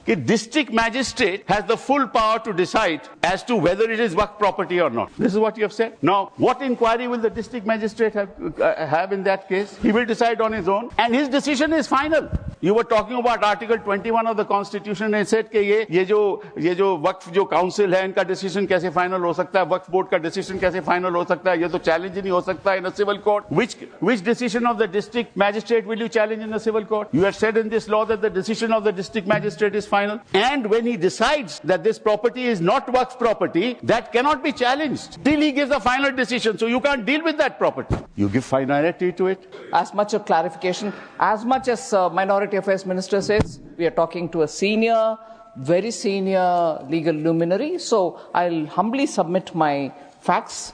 that district magistrate has the full power to decide as to whether it is Waqf property or not. This is what you have said. Now, what inquiry will the district magistrate have in that case? He will decide on his own, and his decision is final. You were talking about Article 21 of the Constitution and said कि ये जो वक्फ जो council है इनका decision कैसे final हो सकता है, वक्फ board का decision कैसे final हो सकता है, ये तो challenge ही नहीं हो सकता in a civil court. Which decision of the district magistrate will you challenge in a civil court? You have said in this law that the decision of the district magistrate is final, and when he decides that this property is not waqf property, that cannot be challenged till he gives a final decision. So you can't deal with that property. You give finality to it. As much of clarification, as much as Minority Affairs Minister says, we are talking to a senior, very senior legal luminary. So I'll humbly submit my facts.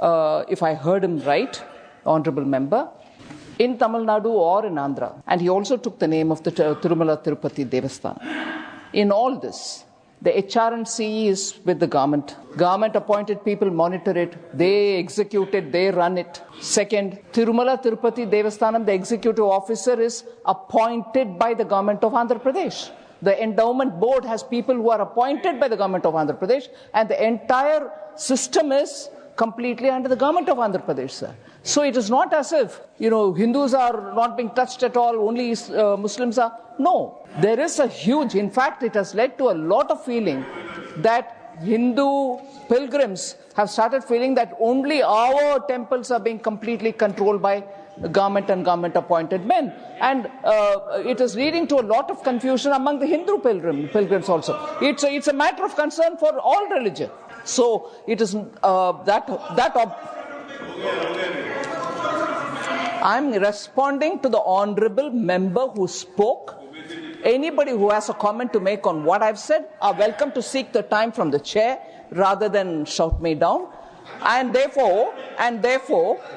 If I heard him right, Honorable Member, in Tamil Nadu or in Andhra, and he also took the name of the Tirumala Tirupati Devasthanam. In all this, the HRNC is with the government. Government appointed people monitor it. They execute it. They run it. Second, Tirumala Tirupati Devasthanam, the executive officer, is appointed by the government of Andhra Pradesh. The endowment board has people who are appointed by the government of Andhra Pradesh, and the entire system is completely under the government of Andhra Pradesh, sir. So it is not as if, Hindus are not being touched at all, only Muslims are. No, there is a huge, in fact, it has led to a lot of feeling that Hindu pilgrims have started feeling that only our temples are being completely controlled by government and government appointed men. And it is leading to a lot of confusion among the Hindu pilgrims also. It's a matter of concern for all religion. So it is I'm responding to the honorable member who spoke. Anybody who has a comment to make on what I've said are welcome to seek the time from the chair rather than shout me down. And therefore,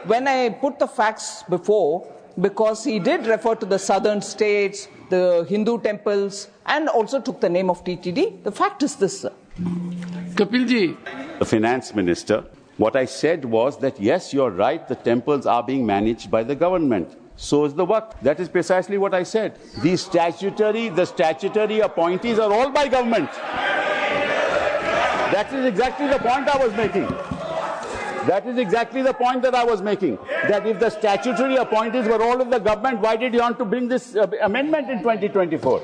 when I put the facts before, because he did refer to the southern states, the Hindu temples, and also took the name of TTD, the fact is this, sir. Kapilji. The finance minister, what I said was that yes, you're right, the temples are being managed by the government. So is the Waqf. That is precisely what I said. The statutory appointees are all by government. That is exactly the point I was making. That is exactly the point that I was making. That if the statutory appointees were all of the government, why did you want to bring this amendment in 2024?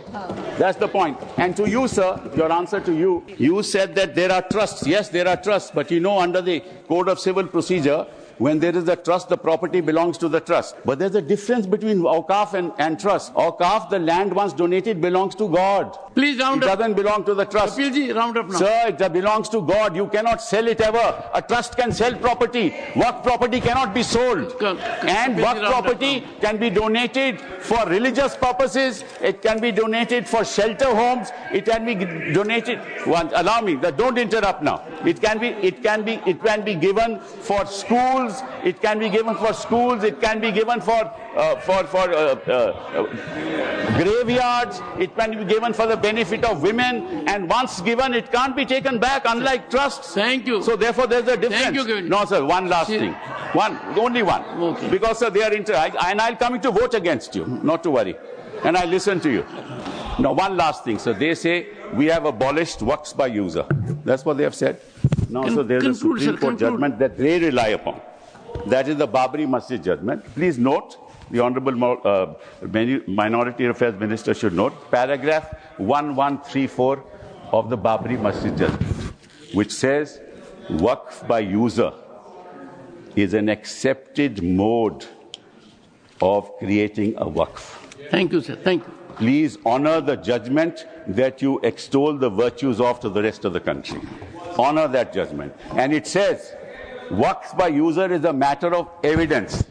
That's the point. And to you, sir, your answer to you, you said that there are trusts. Yes, there are trusts. But under the Code of Civil Procedure, when there is a trust, the property belongs to the trust. But there's a difference between Awqaf and trust. Awqaf, the land once donated, belongs to God. Please round up. It doesn't belong to the trust. Kapilji, round up now. Sir, it belongs to God. You cannot sell it ever. A trust can sell property. Waqf property cannot be sold. And Waqf property can be donated for religious purposes. It can be donated for shelter homes. It can be donated. Allow me. Don't interrupt now. It can be given for schools. It can be given for schools. It can be given for graveyards. It can be given for the benefit of women. And once given, it can't be taken back, unlike trusts. Thank you. So therefore, there's a difference. Thank you. No, sir. One last thing. Only one. Okay. Because, sir, they are and I'll come to vote against you. Not to worry. And I listen to you. Now, one last thing, sir. They say we have abolished waqfs by user. That's what they have said. Now, so there's a Supreme Court judgment that they rely upon. That is the Babri Masjid judgment. Please note, the Honorable Minority Affairs Minister should note, paragraph 1134 of the Babri Masjid judgment, which says, Waqf by user is an accepted mode of creating a Waqf. Thank you, sir. Thank you. Please honor the judgment that you extol the virtues of to the rest of the country. Honor that judgment. And it says, Waqf by user is a matter of evidence.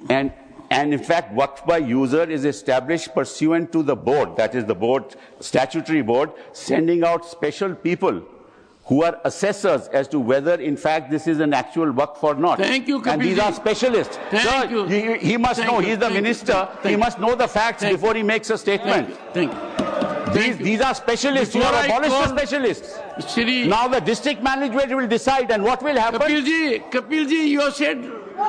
And in fact, Waqf by user is established pursuant to the board, that is the board, statutory board, sending out special people who are assessors as to whether, in fact, this is an actual Waqf or not. Thank you, Kapilji. And these are specialists. Thank you. He must know. He's the minister. He must know the facts before he makes a statement. Thank you. These are specialists. You are abolished the specialists. Shri, now the district management will decide, and what will happen? Kapilji, you said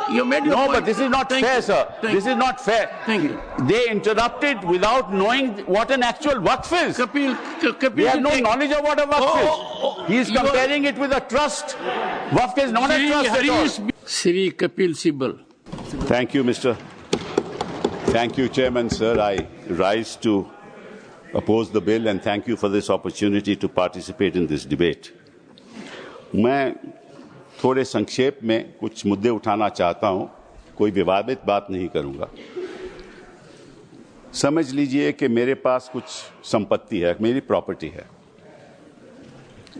You made your No, point. but this is not Thank fair, you. sir. Thank This you. is not fair. Thank you. They interrupted without knowing what an actual waqf is. Kapil, We have no knowledge of what a waqf Oh, is. He is you are- comparing it with a trust. Waqf is not a trust at all. Sri Kapil Sibal. Thank you, Mr. Thank you, Chairman, sir. I rise to oppose the bill and thank you for this opportunity to participate in this debate. मैं थोड़े संक्षेप में कुछ मुद्दे उठाना चाहता हूं, कोई विवादित बात नहीं करूंगा। समझ लीजिए कि मेरे पास कुछ संपत्ति है, मेरी प्रॉपर्टी है।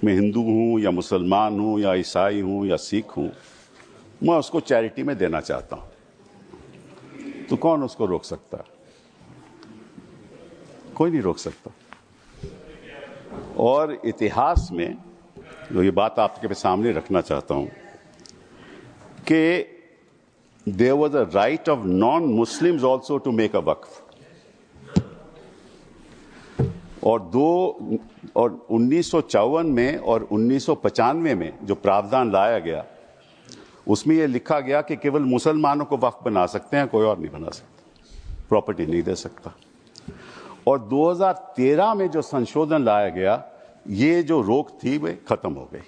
मैं हिंदू हूं या मुसलमान हूं या ईसाई हूं या सिख हूं, मैं उसको चैरिटी में देना चाहता हूं, तो कौन उसको रोक सकता है? कोई नहीं रोक सकता। और इतिहास में तो ये बात आपके सामने रखना चाहता हूं कि there was a right of non Muslims also to make a waqf, और 1954 में और 1995 में जो प्रावधान लाया गया उसमें यह लिखा गया कि केवल मुसलमानों को वक्फ बना सकते हैं, कोई और नहीं बना सकता, प्रॉपर्टी नहीं दे सकता। और 2013 में जो संशोधन लाया गया, ये जो रोक थी वे खत्म हो गई।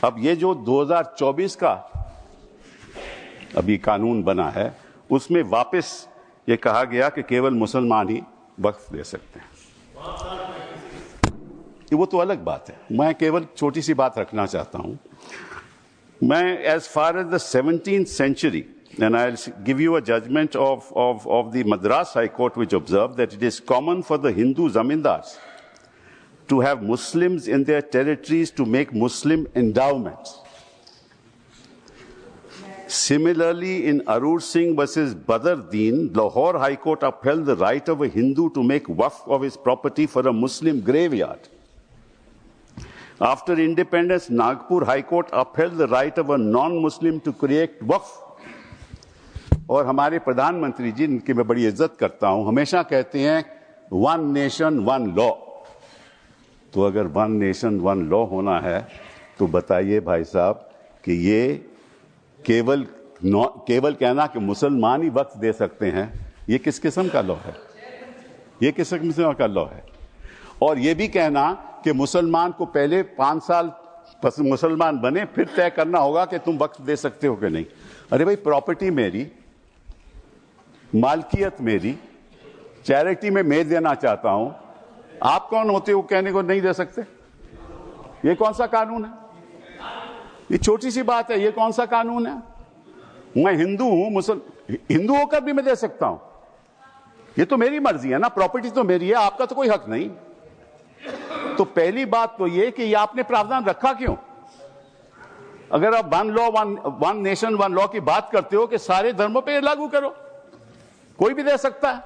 अब ये जो 2024 का अभी कानून बना है, उसमें वापस ये कहा गया कि केवल मुसलमान ही वक्फ दे सकते हैं। वो तो अलग बात है, मैं केवल छोटी सी बात रखना चाहता हूं। मैं as far as the 17th century, and I'll give you a judgment of the Madras High Court, which observed that it is common for the Hindu zamindars to have Muslims in their territories to make Muslim endowments. Similarly, in Arur Singh versus Badr Deen, Lahore High Court upheld the right of a Hindu to make waqf of his property for a Muslim graveyard. After independence, Nagpur High Court upheld the right of a non-Muslim to create waqf. और हमारे प्रधानमंत्री जी, इनकी मैं बड़ी इज्जत करता हूं, हमेशा कहते हैं वन नेशन वन लॉ। तो अगर वन नेशन वन लॉ होना है तो बताइए भाई साहब कि ये केवल कहना कि मुसलमान ही वक्फ दे सकते हैं, ये किस किस्म का लॉ है? ये किस किस्म का लॉ है? और ये भी कहना कि मुसलमान को पहले 5 साल मुसलमान बने फिर तय करना होगा कि तुम वक्फ दे सकते हो कि नहीं। अरे भाई, प्रॉपर्टी मेरी, मालकियत मेरी, चैरिटी में मैं देना चाहता हूं, आप कौन होते हो कहने को नहीं दे सकते? ये कौन सा कानून है? ये छोटी सी बात है, ये कौन सा कानून है? मैं हिंदू हूं, हिंदू होकर भी मैं दे सकता हूं। ये तो मेरी मर्जी है ना, प्रॉपर्टी तो मेरी है, आपका तो कोई हक नहीं। तो पहली बात तो ये कि ये आपने प्रावधान रखा क्यों? अगर आप one law one nation one law की बात करते हो कि सारे धर्मों पे लागू करो, कोई भी दे सकता है।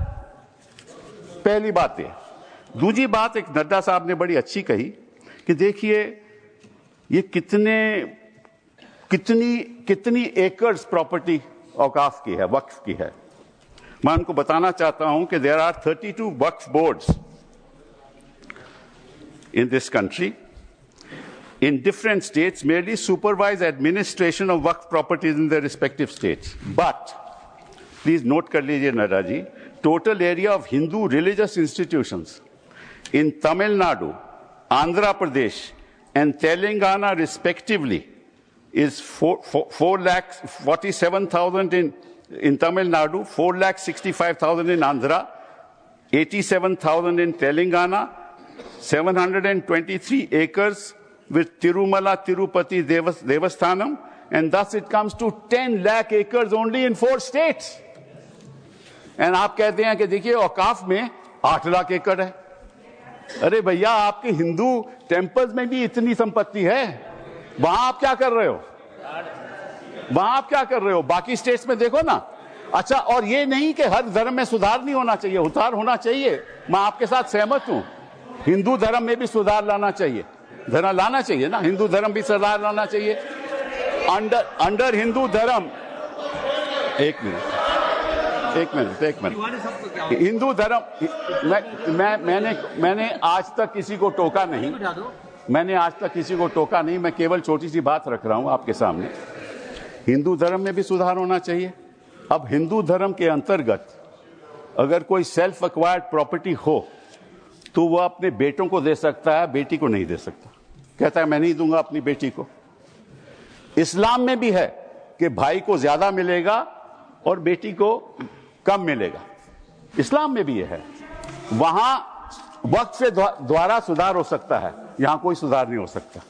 पहली बात है। दूसरी बात, एक नड्डा साहब ने बड़ी अच्छी कही कि देखिए ये कितनी एकर्स प्रॉपर्टी औकाफ की है, वक्फ की है। मैं उनको बताना चाहता हूं कि there are 32 Waqf boards in this country in different states merely supervise administration of waqf properties in their respective states. But please note kar lijiye Nada ji, total area of Hindu religious institutions in Tamil Nadu, Andhra Pradesh and Telangana respectively is 4,47,000 in Tamil Nadu, 4,65,000 in Andhra, 87,000 in Telangana, 723 acres with Tirumala Tirupati Devasthanam, and thus it comes to 10 lakh acres only in 4 states. And आप कहते हैं कि देखिए औकाफ में 8 लाख एकड़ है। अरे भैया, आपके हिंदू टेम्पल्स में भी इतनी संपत्ति है, वहां आप क्या कर रहे हो? वहां आप क्या कर रहे हो? बाकी स्टेट्स में देखो ना। अच्छा, और ये नहीं कि हर धर्म में सुधार नहीं होना चाहिए, सुधार होना चाहिए, मैं आपके साथ सहमत हूं। हिंदू धर्म में भी सुधार लाना चाहिए, लाना चाहिए ना, हिंदू धर्म भी सुधार लाना चाहिए। अंडर हिंदू धर्म, एक मिनट, हिंदू धर्म, मैंने आज तक किसी को टोका नहीं, मैं केवल छोटी सी बात रख रहा हूं आपके सामने। हिंदू धर्म में भी सुधार होना चाहिए। अब हिंदू धर्म के अंतर्गत अगर कोई सेल्फ एक्वायर्ड प्रॉपर्टी हो तो वह अपने बेटों को दे सकता है, बेटी को नहीं दे सकता। कहता है मैं नहीं दूंगा अपनी बेटी को। इस्लाम में भी है कि भाई को ज्यादा मिलेगा और बेटी को कम मिलेगा, इस्लाम में भी यह है। वहां वक्त से द्वारा सुधार हो सकता है, यहां कोई सुधार नहीं हो सकता।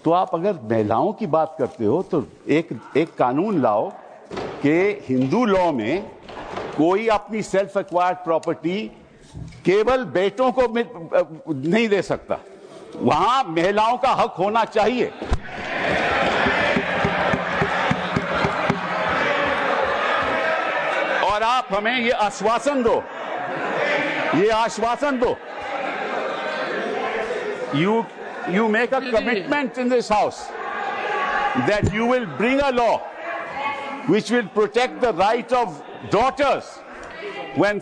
तो आप अगर महिलाओं की बात करते हो तो एक कानून लाओ कि हिंदू लॉ में कोई अपनी सेल्फ एक्वायर्ड प्रॉपर्टी केवल बेटों को नहीं दे सकता, वहां महिलाओं का हक होना चाहिए। और आप हमें ये आश्वासन दो, you make a commitment in this house that you will bring a law which will protect the right of daughters when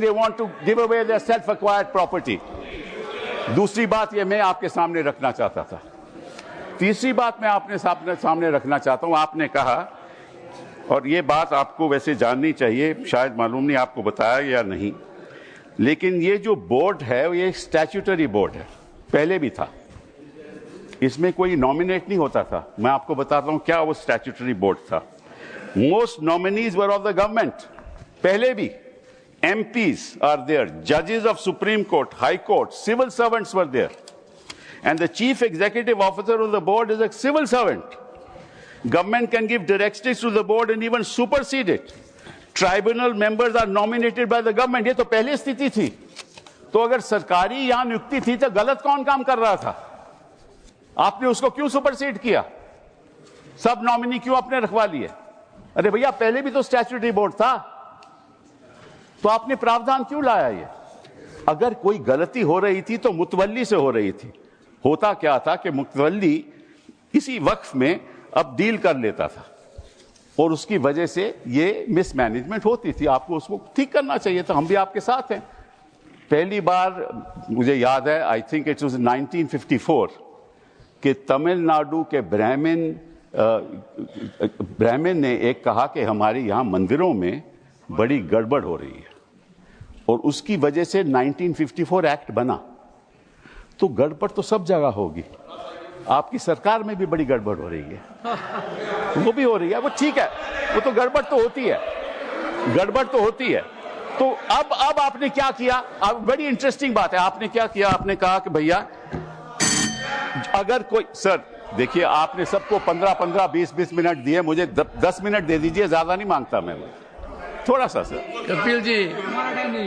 they want to give away their self-acquired property. दूसरी बात ये मैं आपके सामने रखना चाहता था। तीसरी बात मैं आपने सामने रखना चाहता हूं। आपने कहा, और ये बात आपको वैसे जाननी चाहिए, शायद मालूम नहीं आपको बताया या नहीं, लेकिन ये जो बोर्ड है ये एक स्टैट्यूटरी बोर्ड है, पहले भी था। इसमें कोई नॉमिनेट नहीं होता था। मैं आपको बताता हूं क्या वो स्टैट्यूटरी बोर्ड था। Most nominees were of the government, पहले भी। MPs are there, judges of Supreme Court, High Court, civil servants were there. And the chief executive officer of the board is a civil servant. Government can give directives to the board and even supersede it. Tribunal members are nominated by the government. ये तो पहले स्थिति थी। तो अगर सरकारी यहां नियुक्ति थी तो गलत कौन काम कर रहा था? आपने उसको क्यों सुपरसीड किया? सब नॉमिनी क्यों आपने रखवा लिए? अरे भैया पहले भी तो स्टैट्यूटरी बोर्ड था, तो आपने प्रावधान क्यों लाया? ये अगर कोई गलती हो रही थी तो मुतवल्ली से हो रही थी। होता क्या था कि मुतवल्ली किसी वक्फ में अब डील कर लेता था और उसकी वजह से ये मिसमैनेजमेंट होती थी। आपको उसको ठीक करना चाहिए था। हम भी आपके साथ हैं। पहली बार मुझे याद है, आई थिंक इट वाज 1954, कि तमिलनाडु के ब्राह्मण ने एक कहा कि हमारे यहाँ मंदिरों में बड़ी गड़बड़ हो रही है, और उसकी वजह से 1954 एक्ट बना। तो गड़बड़ तो सब जगह होगी, आपकी सरकार में भी बड़ी गड़बड़ हो रही है, वो भी हो रही है, वो ठीक है, वो तो गड़बड़ तो होती है, गड़बड़ तो होती है। तो अब आपने क्या किया? अब बड़ी इंटरेस्टिंग बात है, आपने क्या किया? आपने कहा कि भैया अगर कोई, सर देखिए आपने सबको 15-15, 20-20 मिनट दिए, मुझे 10 मिनट दे दीजिए, ज्यादा नहीं मांगता मैं, थोड़ा सा। सर कपिल जी,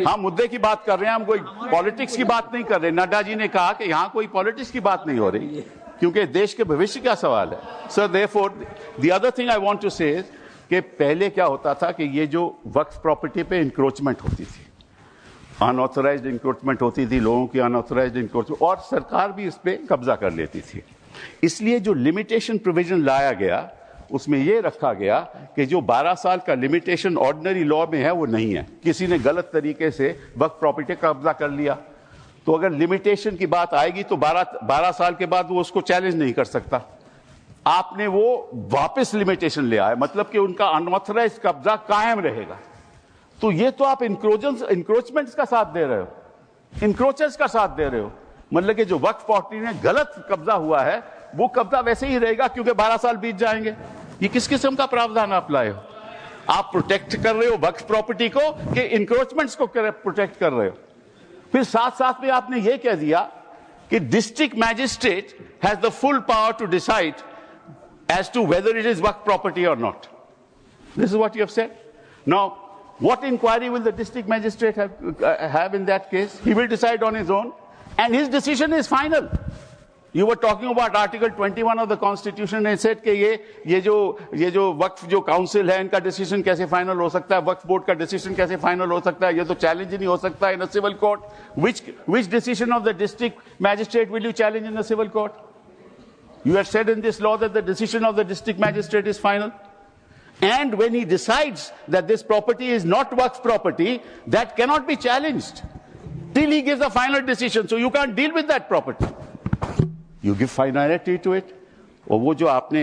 हम मुद्दे की बात कर रहे हैं, हम कोई पॉलिटिक्स की बात नहीं कर रहे। नड्डा जी ने कहा कि यहां कोई पॉलिटिक्स की बात नहीं हो रही, क्योंकि देश के भविष्य का सवाल है। Sir therefore the other thing I want to say is कि पहले क्या होता था कि ये जो वक्फ प्रॉपर्टी पे इंक्रोचमेंट होती थी, अनऑथराइज्ड इंक्रोचमेंट होती थी, लोगों की अनऑथराइज्ड इंक्रोचमेंट, और सरकार भी इस पे कब्जा कर लेती थी। इसलिए जो लिमिटेशन प्रोविजन लाया गया उसमें यह रखा गया कि जो 12 साल का लिमिटेशन ऑर्डिनरी लॉ में है वो नहीं है। किसी ने गलत तरीके से वक्फ प्रॉपर्टी का कब्जा कर लिया तो अगर लिमिटेशन की बात आएगी तो 12 साल के बाद वो उसको चैलेंज नहीं कर सकता। आपने वो वापस लिमिटेशन ले आए, मतलब कि उनका अनऑथराइज्ड कब्जा कायम रहेगा। तो ये तो आप इंक्रोचमेंट्स का साथ दे रहे हो, इंक्रोचर्स का साथ दे रहे हो। मतलब कि जो वक्फ प्रॉपर्टी में गलत कब्जा हुआ है वो कब्जा वैसे ही रहेगा, क्योंकि 12 साल बीत जाएंगे। ये किस किस्म का प्रावधान आप लाए हो? आप प्रोटेक्ट कर रहे हो वक्फ प्रॉपर्टी को कि इंक्रोचमेंट्स को प्रोटेक्ट कर रहे हो? फिर साथ साथ में आपने ये कह दिया कि district magistrate has the full power to decide as to whether it is waqf property और not. This is what you have said. Now what inquiry will the district magistrate have in that case? He will decide on his own and his decision is final. You were talking about Article 21 of the Constitution and said कि ये जो वक्फ जो council है इनका decision कैसे final हो सकता है, वक्फ बोर्ड का डिसीजन कैसे फाइनल हो सकता है, ये तो चैलेंज ही नहीं हो सकता in a civil court. Which decision of the district magistrate will you challenge in the civil court? You have said in this law that the decision of the district magistrate is final. And when he decides that this property is not waqf property, that cannot be challenged till he gives a final decision. So you can't deal with that property. You give finality to it. और वो जो आपने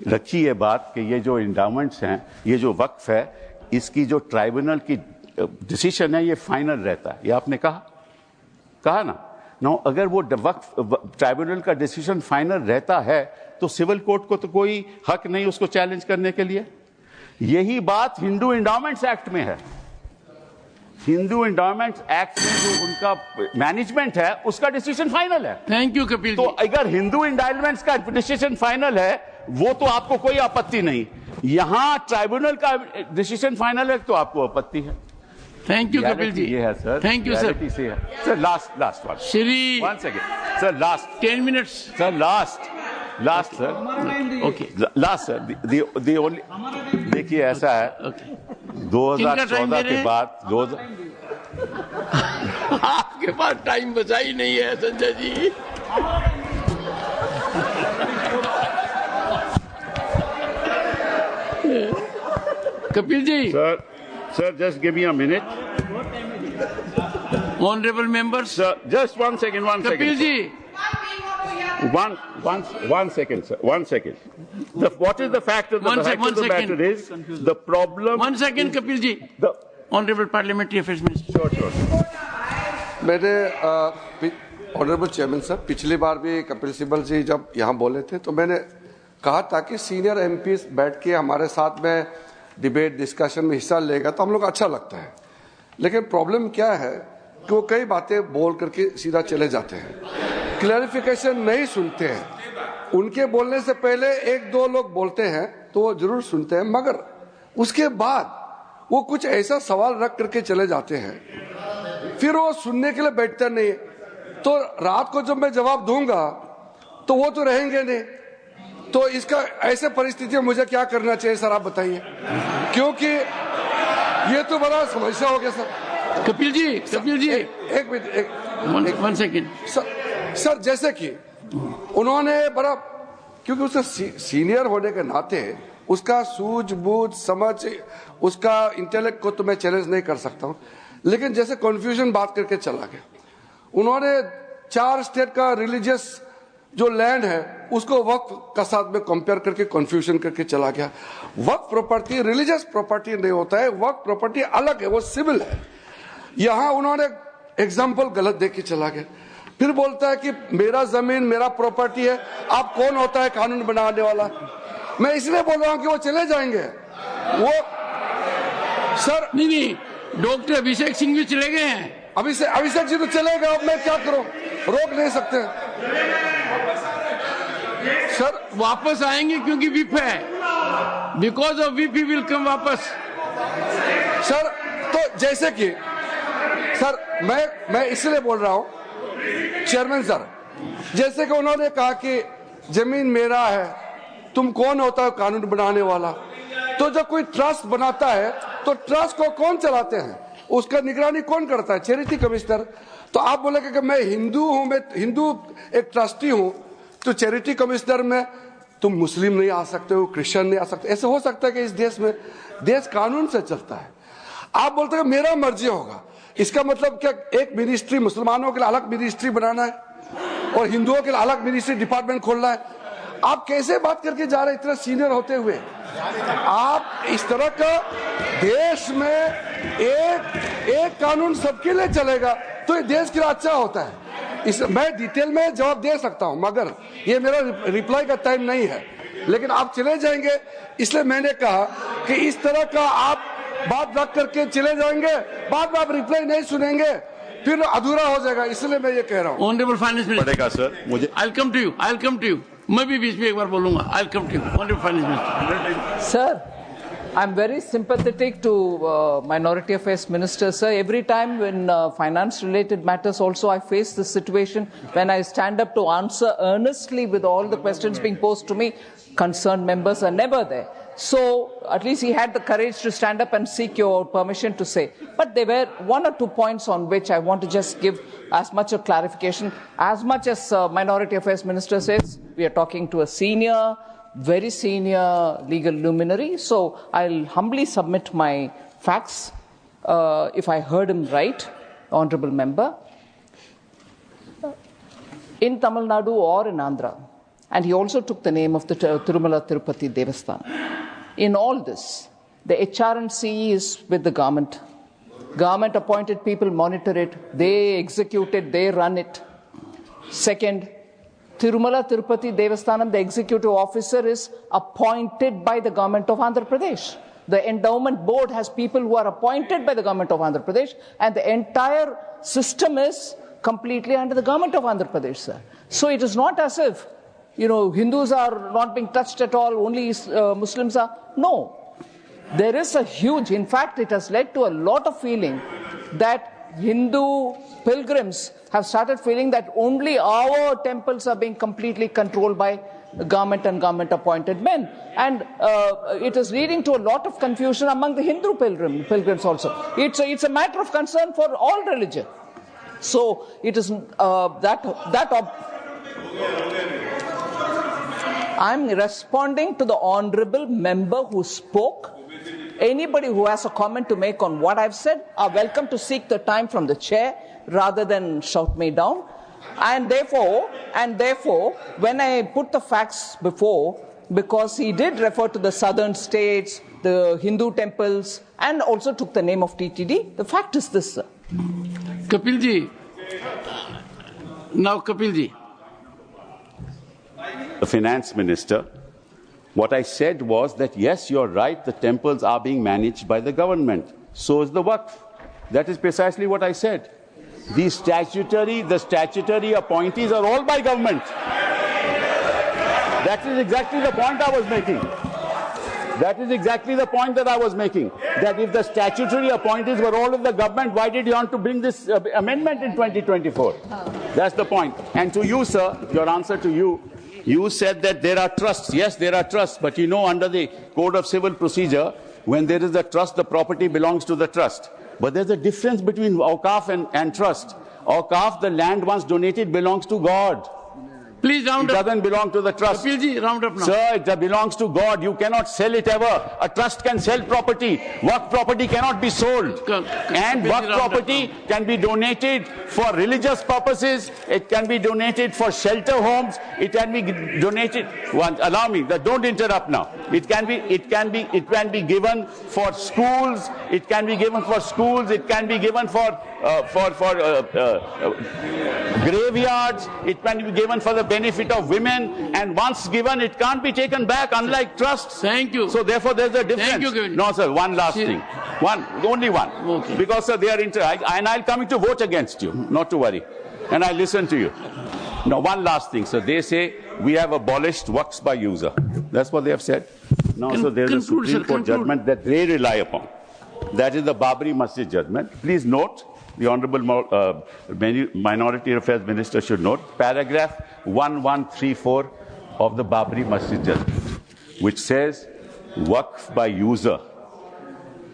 रखी है बात कि ये जो इंडाउमेंट्स हैं, ये जो वक्फ है, इसकी जो ट्राइब्यूनल की डिसीजन है ये फाइनल रहता है। ये आपने कहा ना। नो, अगर वो वक्फ ट्राइब्यूनल का डिसीजन फाइनल रहता है तो सिविल कोर्ट को तो कोई हक नहीं उसको चैलेंज करने के लिए। यही बात हिंदू इंडाउमेंट्स एक्ट में है। हिंदू इंडाउमेंट्स एक्ट में जो उनका मैनेजमेंट है उसका डिसीजन फाइनल है। थैंक यू कपिल तो जी। अगर हिंदू इंडाउमेंट्स का डिसीजन फाइनल है वो तो आपको कोई आपत्ति नहीं, यहां ट्राइब्यूनल का डिसीजन फाइनल है तो आपको आपत्ति है। Thank you Kapil ji. ये है sir. Thank you sir. Sir last one. Shri one second sir, last 10 minutes sir, last sir, okay last sir. The only, देखिए ऐसा है 2014 के बाद आपके पास टाइम बचा ही नहीं है Sanjay ji. Kapil ji. Sir, just give me a minute. Honorable members. Sir, just one second. Kapil ji. One second, sir. 1 second. What is the fact of the matter is the problem. 1 second, Kapil ji. The Honorable Parliamentary Affairs Minister. Sure. मैंने honourable chairman sir, पिछली बार भी कपिल सिब्बल जी जब यहाँ बोले थे तो मैंने कहा था कि सीनियर एमपीज बैठ के हमारे साथ में डिबेट डिस्कशन में हिस्सा लेगा तो हम लोग अच्छा लगता है। लेकिन प्रॉब्लम क्या है कि वो कई बातें बोल करके सीधा चले जाते हैं, क्लैरिफिकेशन नहीं सुनते हैं। उनके बोलने से पहले 1-2 लोग बोलते हैं तो वो जरूर सुनते हैं, मगर उसके बाद वो कुछ ऐसा सवाल रख करके चले जाते हैं, फिर वो सुनने के लिए बैठते नहीं। तो रात को जब मैं जवाब दूंगा तो वो तो रहेंगे नहीं। तो इसका ऐसे परिस्थिति में मुझे क्या करना चाहिए सर, आप बताइए, क्योंकि ये तो बड़ा समस्या हो गया सर। कपिल जी एक मिनट, 1 सेकेंड सर, जैसे कि उन्होंने बड़ा, क्योंकि उससे सीनियर होने के नाते उसका सूझबूझ समझ, उसका इंटेलेक्ट को तो मैं चैलेंज नहीं कर सकता हूं, लेकिन जैसे कंफ्यूजन बात करके चला गया। उन्होंने 4 स्टेट का रिलीजियस जो लैंड है उसको वक्फ का साथ में कंपेयर करके कंफ्यूजन करके चला गया। वक्फ प्रॉपर्टी रिलीजियस प्रॉपर्टी नहीं होता है, वक्फ प्रॉपर्टी अलग है, वो सिविल है। यहां उन्होंने एग्जाम्पल गलत देख के चला गया। फिर बोलता है कि मेरा जमीन मेरा प्रॉपर्टी है। आप कौन होता है कानून बनाने वाला? मैं इसलिए बोल रहा हूं कि वो चले जाएंगे। वो सर नहीं, डॉक्टर अभिषेक सिंह भी चले गए हैं। अभिषेक जी तो चले गए, अब मैं क्या करूं, रोक नहीं सकते सर। वापस आएंगे क्योंकि विप है, because of whip he will come वापस सर। तो जैसे कि सर मैं इसलिए बोल रहा हूं चेयरमैन सर, जैसे कि उन्होंने कहा कि जमीन मेरा है, तुम कौन होता है कानून बनाने वाला? तो जब कोई ट्रस्ट बनाता है तो ट्रस्ट को कौन चलाते हैं, उसका निगरानी कौन करता है? Charity commissioner. तो आप बोलेंगे कि मैं हिंदू हूं, मैं हिंदू एक ट्रस्टी हूं, तो चैरिटी कमिश्नर में तुम मुस्लिम नहीं आ सकते हो, क्रिश्चियन नहीं आ सकते। ऐसे हो सकता है कि इस देश में देश कानून से चलता है। आप बोलते हैं मेरा मर्जी होगा, इसका मतलब क्या एक मिनिस्ट्री मुसलमानों के लिए अलग मिनिस्ट्री बनाना है और हिंदुओं के लिए अलग मिनिस्ट्री डिपार्टमेंट खोलना है? आप कैसे बात करके जा रहे इतना सीनियर होते हुए? आप इस तरह का देश में एक कानून सबके लिए चलेगा तो ये देश के लिए अच्छा होता है। मैं डिटेल में जवाब दे सकता हूं, मगर ये मेरा रिप्लाई का टाइम नहीं है। लेकिन आप चले जाएंगे, इसलिए मैंने कहा कि इस तरह का आप बात रख करके चले जाएंगे, बाद में आप रिप्लाई नहीं सुनेंगे, फिर अधूरा हो जाएगा। इसलिए मैं ये कह रहा हूं। ऑनरेबल फाइनेंस मिनिस्टर पड़ेगा सर मुझे। I will come to you. मैं भी बीच में एक बार बोलूंगा। I will come to you honourable finance minister. Sir, I'm very sympathetic to Minority Affairs Minister, sir. Every time when finance-related matters also, I face this situation when I stand up to answer earnestly with all the questions being posed to me, concerned members are never there. So at least he had the courage to stand up and seek your permission to say. But there were 1 or 2 points on which I want to just give as much of clarification. As much as Minority Affairs Minister says, we are talking to a senior, very senior legal luminary. So I'll humbly submit my facts. If I heard him right, Honorable Member, in Tamil Nadu or in Andhra, and he also took the name of the Tirumala Tirupati Devasthanam. In all this, the HRNC is with the government. Government appointed people monitor it, they execute it, they run it. Second, Tirumala Tirupati Devasthanam, the executive officer, is appointed by the government of Andhra Pradesh. The endowment board has people who are appointed by the government of Andhra Pradesh, and the entire system is completely under the government of Andhra Pradesh, sir. So it is not as if, Hindus are not being touched at all, only Muslims are. No. There is a huge, in fact, it has led to a lot of feeling that Hindu pilgrims have started feeling that only our temples are being completely controlled by government and government-appointed men. And it is leading to a lot of confusion among the Hindu pilgrims also. It's a matter of concern for all religion. So it is I'm responding to the honorable member who spoke. Anybody who has a comment to make on what I've said are welcome to seek the time from the chair rather than shout me down. And therefore, when I put the facts before, because he did refer to the southern states, the Hindu temples, and also took the name of TTD, the fact is this, sir. Kapilji. Now, Kapilji. The finance minister, what I said was that, yes, you're right, the temples are being managed by the government. So is the Waqf. That is precisely what I said. The statutory appointees are all by government. That is exactly the point I was making. That is exactly the point that I was making. That if the statutory appointees were all of the government, why did you want to bring this amendment in 2024? That's the point. And to you, sir, your answer to you, you said that there are trusts. Yes, there are trusts. But under the Code of Civil Procedure, when there is a trust, the property belongs to the trust. But there's a difference between Awqaf and trust. Awqaf, the land once donated, belongs to God. Please round up. It doesn't belong to the trust. Kapilji, round up now. Sir, it belongs to God. You cannot sell it ever. A trust can sell property. Waqf property cannot be sold. And Waqf property can be donated for religious purposes. It can be donated for shelter homes. It can be donated. Allow me. Don't interrupt now. It can be given for schools. It can be given for schools. It can be given for graveyards. It can be given for the benefit of women, and once given, it can't be taken back, unlike trusts. Thank you. So therefore, there's a difference. Thank you. No, sir, one last thing. Only one. Okay. Because, sir, they are and I'll come to vote against you, not to worry. And I listen to you. Now, one last thing, sir. They say we have abolished Waqfs by user. That's what they have said. Now, so there's a Supreme Court judgment that they rely upon. That is the Babri Masjid judgment. Please note, the Honorable Minority Affairs Minister should note, paragraph 1134 of the Babri Masjid judgment, which says, Waqf by user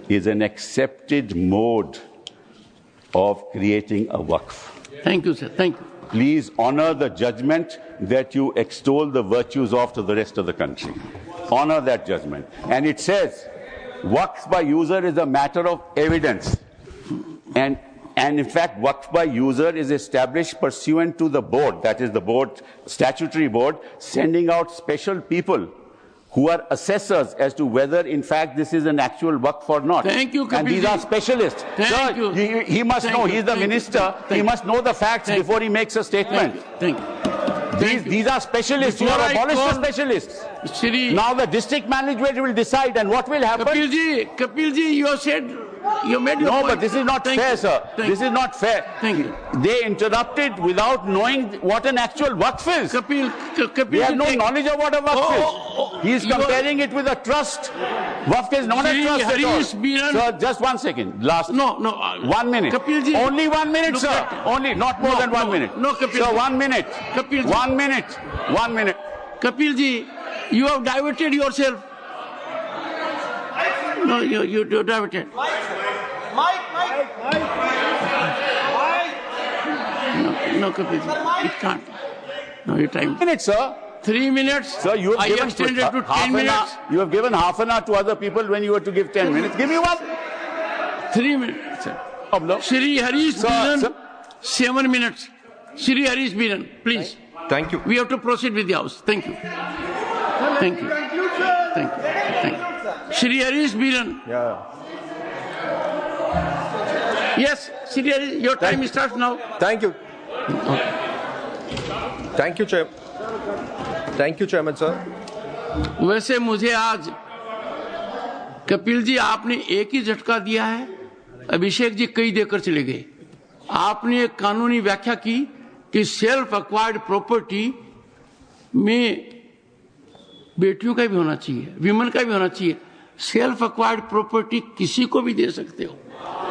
is an accepted mode of creating a Waqf. Thank you, sir. Thank you. Please honor the judgment that you extol the virtues of to the rest of the country. Honor that judgment. And it says, Waqf by user is a matter of evidence. And in fact, Waqf by user is established pursuant to the board, that is the board, statutory board, sending out special people who are assessors as to whether, in fact, this is an actual Waqf or not. Thank you, Kapilji. And these are specialists. Thank you. He must know. He's the minister. He must know the facts before he makes a statement. Thank you. These are specialists. You have abolished the specialists. Now the district management will decide, and what will happen? Kapilji, you said, you made your point. But this is not fair, sir. This is not fair. Thank you. They interrupted without knowing what an actual Waqf is. Kapilji, they have no knowledge of what a Waqf is. He is comparing it with a trust. Waqf is not a trust at all. Sir, just 1 second. Last. No. 1 minute. Kapilji. Only 1 minute, sir. Only, not more than 1 minute. No, Kapilji. Sir, 1 minute. Kapilji. 1 minute. 1 minute. Kapilji, you have diverted yourself. No, you diverted. Mike. No, Kapilji. It can't. No, your time. 1 minute, sir. 3 minutes. Sir, you have I given extended to 10 minutes. You have given half an hour to other people when you were to give 10 minutes. Give me one. 3 minutes, sir. No. Shri Harish Biran, Sir. 7 minutes. Shri Harish Biran, please. Thank you. We have to proceed with the House. Thank you. Thank you. Thank you. Thank you. Shri Harish Biran. Yeah. Yes, Shri Harish, your time starts now. Thank you. Thank you, Chair. Thank you, Chairman, sir. वैसे मुझे आज कपिल जी आपने एक ही झटका दिया है, अभिषेक जी कई देकर चले गए। आपने एक कानूनी व्याख्या की कि सेल्फ एक्वायर्ड प्रॉपर्टी में बेटियों का भी होना चाहिए, विमेन का भी होना चाहिए। सेल्फ एक्वायर्ड प्रॉपर्टी किसी को भी दे सकते हो,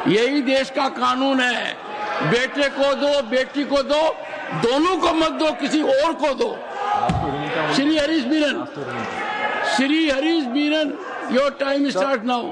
यही देश का कानून है। बेटे को दो, बेटी को दो, दोनों को मत दो, किसी और को दो। Shri Harish Biran, your time start now.